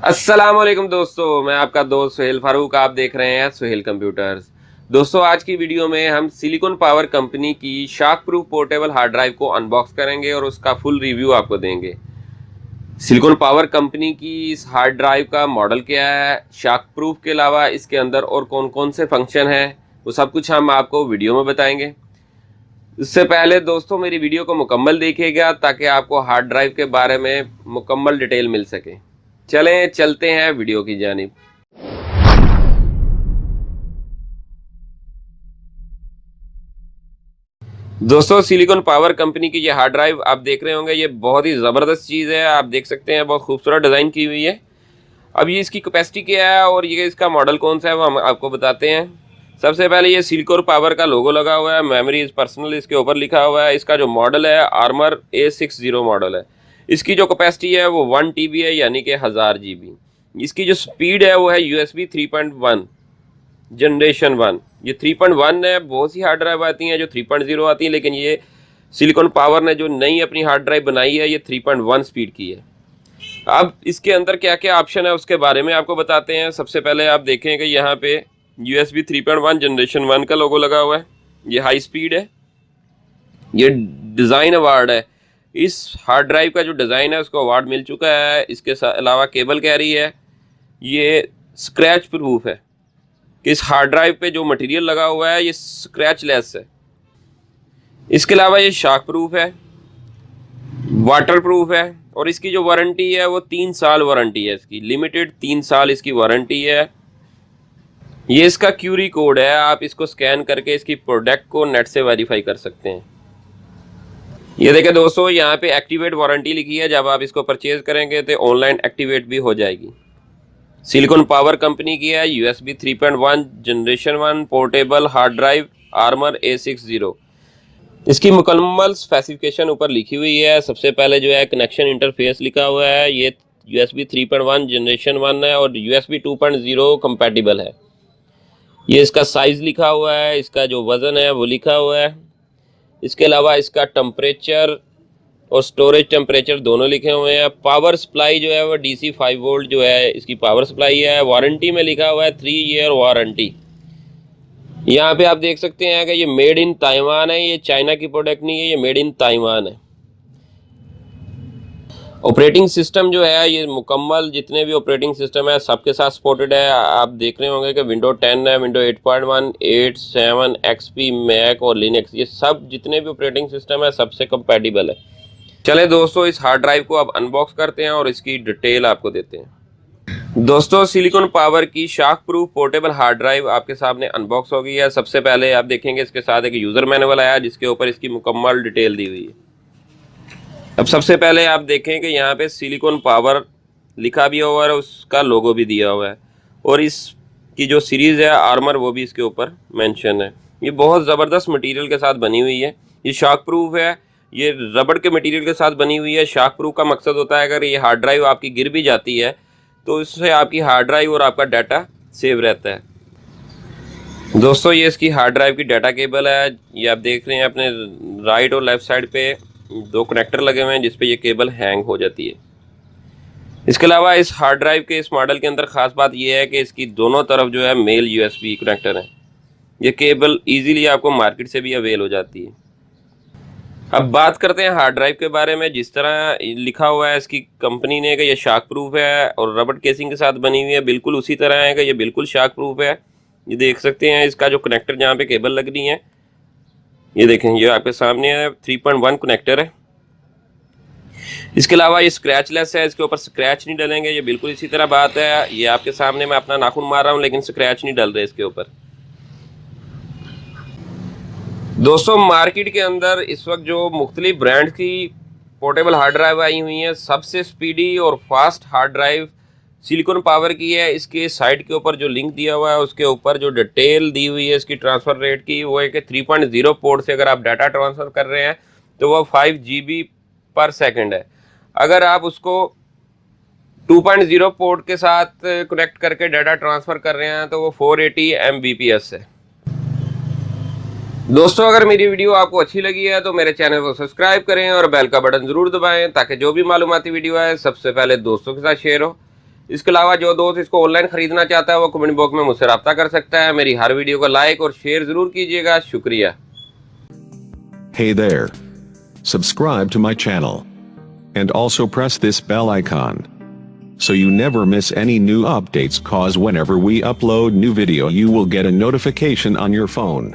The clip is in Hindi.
अस्सलाम वालेकुम दोस्तों, मैं आपका दोस्त सुहेल फारूक। आप देख रहे हैं सुहेल कंप्यूटर्स। दोस्तों, आज की वीडियो में हम सिलिकॉन पावर कंपनी की shock proof portable hard drive को अनबॉक्स करेंगे और उसका फुल रिव्यू आपको देंगे। सिलिकॉन पावर कंपनी की इस हार्ड ड्राइव का मॉडल क्या है, शॉक प्रूफ के अलावा इसके अंदर और कौन कौन से फंक्शन हैं, वो सब कुछ हम आपको वीडियो में बताएंगे। इससे पहले दोस्तों मेरी वीडियो को मुकम्मल देखिएगा ताकि आपको हार्ड ड्राइव के बारे में मुकम्मल डिटेल मिल सके। चलें चलते हैं वीडियो की जानिब। दोस्तों, सिलिकॉन पावर कंपनी की ये हार्ड ड्राइव आप देख रहे होंगे, ये बहुत ही ज़बरदस्त चीज़ है। आप देख सकते हैं बहुत खूबसूरत डिज़ाइन की हुई है। अब ये इसकी कैपेसिटी क्या है और ये इसका मॉडल कौन सा है वो हम आपको बताते हैं। सबसे पहले ये सिलिकॉन पावर का लोगो लगा हुआ है, मेमोरी इज़ पर्सनल इसके ऊपर लिखा हुआ है। इसका जो मॉडल है आर्मर A60 मॉडल है। इसकी जो कैपेसिटी है वो 1 TB है, यानी कि 1000 GB। इसकी जो स्पीड है वो है USB 3.1 जनरेशन 1। ये 3.1 है। बहुत सी हार्ड ड्राइव आती हैं जो 3.0 आती हैं, लेकिन ये सिलिकॉन पावर ने जो नई अपनी हार्ड ड्राइव बनाई है ये 3.1 स्पीड की है। अब इसके अंदर क्या क्या ऑप्शन है उसके बारे में आपको बताते हैं। सबसे पहले आप देखें कि यहाँ पे USB 3.1 जनरेशन 1 का लोगो लगा हुआ है। ये हाई स्पीड है। ये डिज़ाइन अवार्ड है। इस हार्ड ड्राइव का जो डिज़ाइन है उसको अवार्ड मिल चुका है। इसके अलावा केबल कैरी है। ये स्क्रैच प्रूफ है कि इस हार्ड ड्राइव पे जो मटेरियल लगा हुआ है ये स्क्रैच लेस है। इसके अलावा ये शॉक प्रूफ है, वाटर प्रूफ है, और इसकी जो वारंटी है वो 3 साल वारंटी है। इसकी लिमिटेड 3 साल इसकी वारंटी है। ये इसका क्यूरी कोड है, आप इसको स्कैन करके इसकी प्रोडक्ट को नेट से वेरीफाई कर सकते हैं। ये देखें दोस्तों, यहाँ पे एक्टिवेट वारंटी लिखी है। जब आप इसको परचेज करेंगे तो ऑनलाइन एक्टिवेट भी हो जाएगी। सिलिकॉन पावर कंपनी की है। USB 3.1 generation 1 portable hard drive armour A60। इसकी मुकम्मल स्पेसिफिकेशन ऊपर लिखी हुई है। सबसे पहले जो है कनेक्शन इंटरफेस लिखा हुआ है। ये USB 3.1 जनरेशन 1 है और USB 2.0 कंपैटिबल है। ये इसका साइज़ लिखा हुआ है, इसका जो वज़न है वो लिखा हुआ है। इसके अलावा इसका टेम्परेचर और स्टोरेज टेम्परेचर दोनों लिखे हुए हैं। पावर सप्लाई जो है वो DC 5 वोल्ट जो है इसकी पावर सप्लाई है। वारंटी में लिखा हुआ है 3 ईयर वारंटी। यहाँ पे आप देख सकते हैं कि ये मेड इन ताइवान है। ये चाइना की प्रोडक्ट नहीं है, ये मेड इन ताइवान है। ऑपरेटिंग सिस्टम जो है ये मुकम्मल जितने भी ऑपरेटिंग सिस्टम है सबके साथ सपोर्टेड है। आप देख रहे होंगे कि विंडो 10 है, विंडो 8.1, 8, 7, XP, मैक और लिनक्स, ये सब जितने भी ऑपरेटिंग सिस्टम है सबसे कंपैटिबल है। चले दोस्तों, इस हार्ड ड्राइव को अब अनबॉक्स करते हैं और इसकी डिटेल आपको देते हैं। दोस्तों, सिलिकॉन पावर की shock proof portable hard drive आपके सामने अनबॉक्स हो गई है। सबसे पहले आप देखेंगे इसके साथ एक यूज़र मैनुअल आया जिसके ऊपर इसकी मुकम्मल डिटेल दी हुई है। अब सबसे पहले आप देखें कि यहाँ पे सिलिकॉन पावर लिखा भी हुआ है, उसका लोगो भी दिया हुआ है, और इसकी जो सीरीज़ है आर्मर वो भी इसके ऊपर मेंशन है। ये बहुत ज़बरदस्त मटेरियल के साथ बनी हुई है। ये शॉक प्रूफ है। ये रबड़ के मटेरियल के साथ बनी हुई है। शॉक प्रूफ का मकसद होता है अगर ये हार्ड ड्राइव आपकी गिर भी जाती है तो इससे आपकी हार्ड ड्राइव और आपका डाटा सेव रहता है। दोस्तों, ये इसकी हार्ड ड्राइव की डाटा केबल है। ये आप देख रहे हैं अपने राइट और लेफ़्ट साइड पे 2 कनेक्टर लगे हुए हैं जिस पे ये केबल हैंग हो जाती है। इसके अलावा इस हार्ड ड्राइव के इस मॉडल के अंदर ख़ास बात यह है कि इसकी दोनों तरफ जो है मेल USB कनेक्टर है। ये केबल ईजीली आपको मार्केट से भी अवेल हो जाती है। अब बात करते हैं हार्ड ड्राइव के बारे में। जिस तरह लिखा हुआ है इसकी कंपनी ने कि ये शॉक प्रूफ है और रबड़ केसिंग के साथ बनी हुई है, बिल्कुल उसी तरह है कि ये बिल्कुल शॉक प्रूफ है। ये देख सकते हैं इसका जो कनेक्टर जहाँ पे केबल लग रही है, ये देखें, ये आपके सामने है 3.1 कनेक्टर है। इसके अलावा ये स्क्रैच लेस है, इसके ऊपर स्क्रैच नहीं डलेंगे। ये बिल्कुल इसी तरह बात है। ये आपके सामने मैं अपना नाखून मार रहा हूँ लेकिन स्क्रैच नहीं डल रहे इसके ऊपर। दोस्तों, मार्केट के अंदर इस वक्त जो मुख्तलिफ ब्रांड की पोर्टेबल हार्ड ड्राइव आई हुई हैं, सबसे स्पीडी और fast hard drive silicon power की है। इसके साइड के ऊपर जो लिंक दिया हुआ है उसके ऊपर जो डिटेल दी हुई है इसकी ट्रांसफ़र रेट की, वो है कि 3.0 पोर्ट से अगर आप डाटा ट्रांसफ़र कर रहे हैं तो वह 5 GB पर सेकंड है। अगर आप उसको 2.0 पोर्ट के साथ कनेक्ट करके डाटा ट्रांसफ़र कर रहे हैं तो वो 480 Mbps है। दोस्तों, अगर मेरी वीडियो आपको अच्छी लगी है तो मेरे चैनल को सब्सक्राइब करें और बेल का बटन ज़रूर दबाएं ताकि जो भी मालूमाती वीडियो है सबसे पहले दोस्तों के साथ शेयर हो। इसके अलावा जो दोस्त इसको ऑनलाइन खरीदना चाहता है वो कमेंट बॉक्स में मुझसे रब्ता कर सकता है। मेरी हर वीडियो को लाइक और शेयर जरूर कीजिएगा। शुक्रिया। Hey there. Subscribe to my channel. And also press this bell icon, so you never miss any new updates, cause whenever we upload new video you will get a notification on your phone.